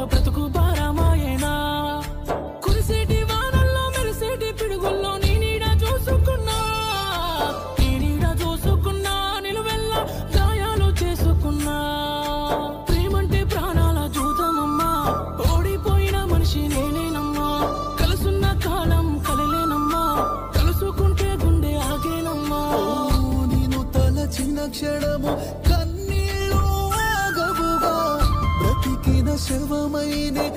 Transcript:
బ్రతుకు భారమాయేనా కురిసేటి వానల్లో మెరిసేటి పిడుగుల్లో నీ నీడ చూసుకున్నా నిలువెల్లా గాయాలు చేసుకున్నా ప్రేమంటే ప్రాణాల జూదమమ్మా ఓడిపోయిన మనిషి నేనేనమ్మా కలుసున్న కాలం కలలేనమ్మా కలుసుకుంటే గుండె ఆగేనమ్మా నేను తలచిన క్షణము కన్నీళ్ళు ఆగవుగా బ్రతికిన శవమైనే